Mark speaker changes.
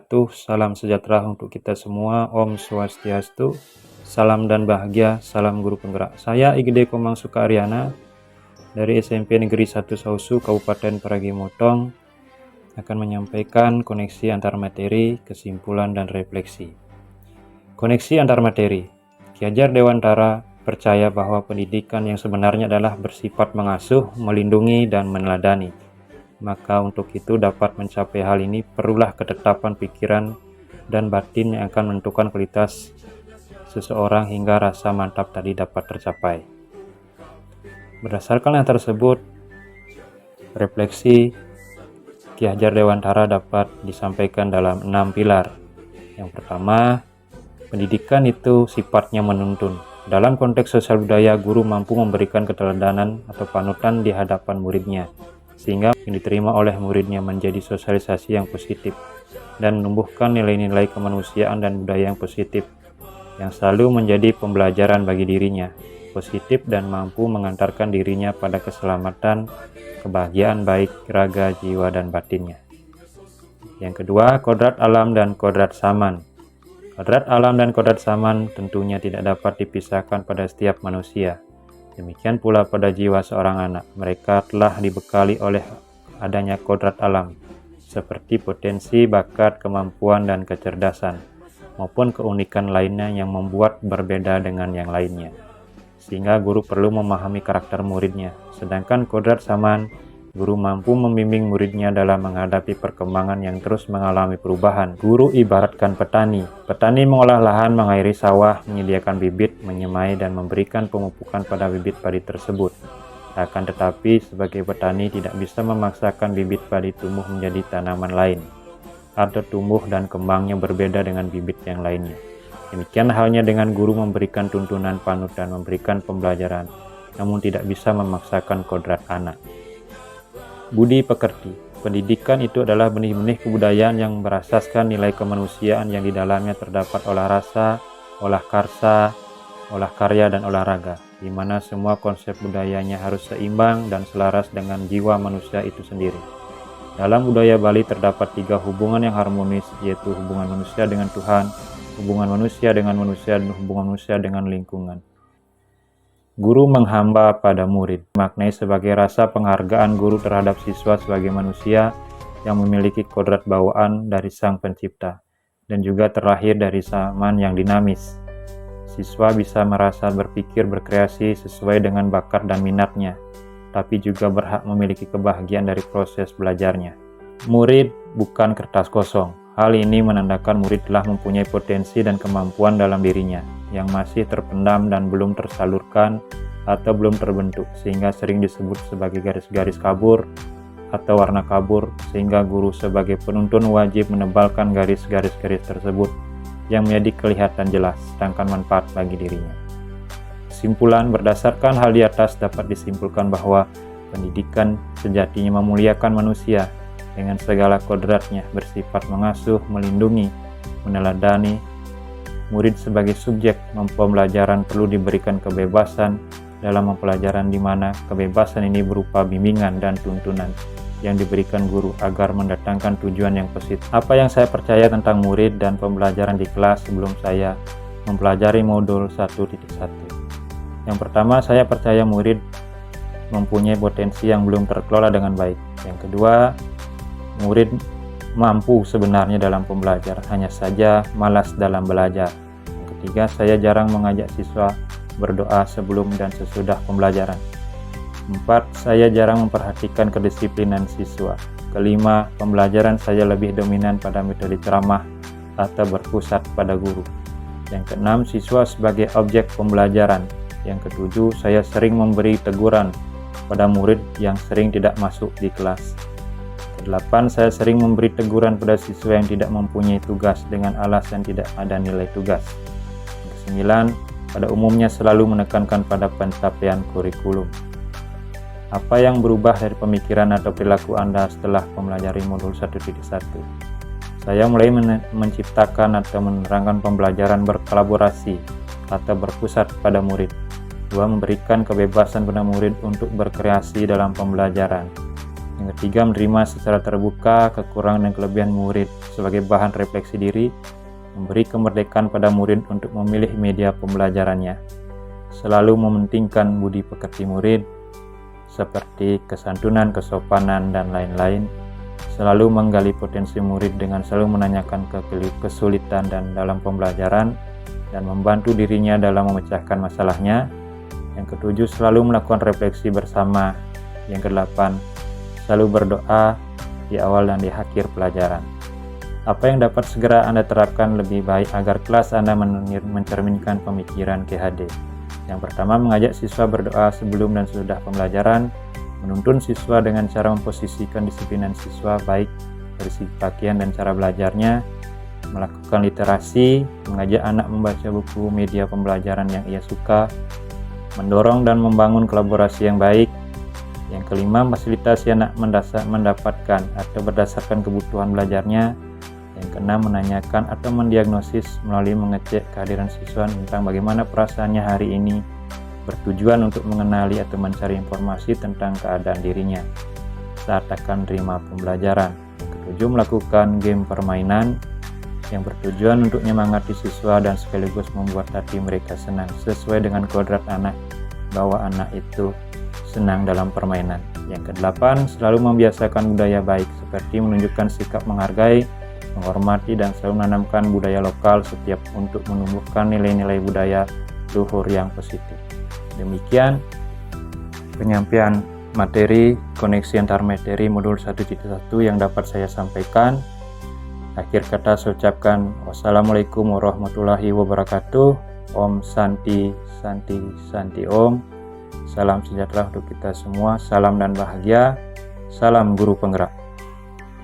Speaker 1: wabarakatuh. Salam sejahtera untuk kita semua. Om Swastiastu. Salam dan bahagia. Salam guru penggerak. Saya Igede Komang Sukaryana dari SMP Negeri 1 Sausu, Kabupaten Parigi Motong, akan menyampaikan koneksi antar materi, kesimpulan, dan refleksi. Koneksi antar materi. Ki Hajar Dewantara percaya bahwa pendidikan yang sebenarnya adalah bersifat mengasuh, melindungi, dan meneladani. Maka untuk itu dapat mencapai hal ini perlulah ketetapan pikiran dan batin yang akan menentukan kualitas seseorang hingga rasa mantap tadi dapat tercapai. Berdasarkan yang tersebut, refleksi Ki Hajar Dewantara dapat disampaikan dalam 6 pilar. Yang pertama, pendidikan itu sifatnya menuntun. Dalam konteks sosial budaya, guru mampu memberikan keteladanan atau panutan di hadapan muridnya, sehingga yang diterima oleh muridnya menjadi sosialisasi yang positif dan menumbuhkan nilai-nilai kemanusiaan dan budaya yang positif yang selalu menjadi pembelajaran bagi dirinya, positif dan mampu mengantarkan dirinya pada keselamatan, kebahagiaan baik raga, jiwa, dan batinnya. Yang kedua, kodrat alam dan kodrat saman. Kodrat alam dan kodrat saman tentunya tidak dapat dipisahkan pada setiap manusia. Demikian pula pada jiwa seorang anak, mereka telah dibekali oleh adanya kodrat alam, seperti potensi, bakat, kemampuan, dan kecerdasan, maupun keunikan lainnya yang membuat berbeda dengan yang lainnya. Sehingga guru perlu memahami karakter muridnya, sedangkan kodrat saman, guru mampu membimbing muridnya dalam menghadapi perkembangan yang terus mengalami perubahan. Guru ibaratkan petani. Petani mengolah lahan, mengairi sawah, menyediakan bibit, menyemai, dan memberikan pemupukan pada bibit padi tersebut. Akan tetapi, sebagai petani tidak bisa memaksakan bibit padi tumbuh menjadi tanaman lain, atau tumbuh dan kembangnya berbeda dengan bibit yang lainnya. Demikian halnya dengan guru memberikan tuntunan, panut, dan memberikan pembelajaran, namun tidak bisa memaksakan kodrat anak. Budi pekerti. Pendidikan itu adalah benih-benih kebudayaan yang berasaskan nilai kemanusiaan yang di dalamnya terdapat olah rasa, olah karsa, olah karya, dan olahraga, di mana semua konsep budayanya harus seimbang dan selaras dengan jiwa manusia itu sendiri. Dalam budaya Bali terdapat 3 hubungan yang harmonis, yaitu hubungan manusia dengan Tuhan, hubungan manusia dengan manusia, dan hubungan manusia dengan lingkungan. Guru menghamba pada murid, maknai sebagai rasa penghargaan guru terhadap siswa sebagai manusia yang memiliki kodrat bawaan dari Sang Pencipta, dan juga terlahir dari zaman yang dinamis. Siswa bisa merasa berpikir berkreasi sesuai dengan bakat dan minatnya, tapi juga berhak memiliki kebahagiaan dari proses belajarnya. Murid bukan kertas kosong. Hal ini menandakan murid telah mempunyai potensi dan kemampuan dalam dirinya yang masih terpendam dan belum tersalurkan atau belum terbentuk, sehingga sering disebut sebagai garis-garis kabur atau warna kabur, sehingga guru sebagai penuntun wajib menebalkan garis-garis tersebut yang menjadi kelihatan jelas, sedangkan manfaat bagi dirinya. Kesimpulan, berdasarkan hal di atas dapat disimpulkan bahwa pendidikan sejatinya memuliakan manusia dengan segala kodratnya, bersifat mengasuh, melindungi, meneladani. Murid sebagai subjek pembelajaran perlu diberikan kebebasan dalam pembelajaran, di mana kebebasan ini berupa bimbingan dan tuntunan yang diberikan guru agar mendatangkan tujuan yang positif. Apa yang saya percaya tentang murid dan pembelajaran di kelas sebelum saya mempelajari modul 1.1. Yang pertama, saya percaya murid mempunyai potensi yang belum terkelola dengan baik. Yang kedua, murid mampu sebenarnya dalam pembelajaran, hanya saja malas dalam belajar. Yang ketiga, saya jarang mengajak siswa berdoa sebelum dan sesudah pembelajaran. 4. Saya jarang memperhatikan kedisiplinan siswa. Kelima, pembelajaran saya lebih dominan pada metode ceramah atau berpusat pada guru. Yang keenam, siswa sebagai objek pembelajaran. Yang ketujuh, saya sering memberi teguran pada murid yang sering tidak masuk di kelas. 8. Saya sering memberi teguran pada siswa yang tidak mempunyai tugas dengan alasan tidak ada nilai tugas. 9. Pada umumnya selalu menekankan pada pencapaian kurikulum. Apa yang berubah dari pemikiran atau perilaku Anda setelah mempelajari modul 1.1? Saya mulai menciptakan atau menerangkan pembelajaran berkolaborasi atau berpusat pada murid. 2. Memberikan kebebasan pada murid untuk berkreasi dalam pembelajaran. Yang ketiga, menerima secara terbuka kekurangan dan kelebihan murid sebagai bahan refleksi diri, memberi kemerdekaan pada murid untuk memilih media pembelajarannya. Selalu mementingkan budi pekerti murid, seperti kesantunan, kesopanan, dan lain-lain. Selalu menggali potensi murid dengan selalu menanyakan kesulitan dan dalam pembelajaran, dan membantu dirinya dalam memecahkan masalahnya. Yang ketujuh, selalu melakukan refleksi bersama. Yang kedelapan, selalu berdoa di awal dan di akhir pelajaran. Apa yang dapat segera Anda terapkan lebih baik agar kelas Anda mencerminkan pemikiran KHD? Yang pertama, mengajak siswa berdoa sebelum dan sesudah pembelajaran, menuntun siswa dengan cara memposisikan disiplinan siswa baik dari segi pakaian dan cara belajarnya, melakukan literasi, mengajak anak membaca buku media pembelajaran yang ia suka, mendorong dan membangun kolaborasi yang baik. Yang kelima, fasilitasi anak mendapatkan atau berdasarkan kebutuhan belajarnya. Yang keenam, menanyakan atau mendiagnosis melalui mengecek kehadiran siswa tentang bagaimana perasaannya hari ini, bertujuan untuk mengenali atau mencari informasi tentang keadaan dirinya saat akan menerima pembelajaran. Yang ketujuh, melakukan game permainan yang bertujuan untuk menyemangati siswa dan sekaligus membuat hati mereka senang sesuai dengan kodrat anak, bahwa anak itu senang dalam permainan. Yang kedelapan, selalu membiasakan budaya baik seperti menunjukkan sikap menghargai, menghormati, dan selalu menanamkan budaya lokal setiap untuk menumbuhkan nilai-nilai budaya luhur yang positif. Demikian penyampaian materi koneksi antar materi modul 1.1 yang dapat saya sampaikan. Akhir kata saya ucapkan wassalamualaikum warahmatullahi wabarakatuh. Om Santi Santi Santi Om. Salam sejahtera untuk kita semua, salam dan bahagia, salam guru penggerak.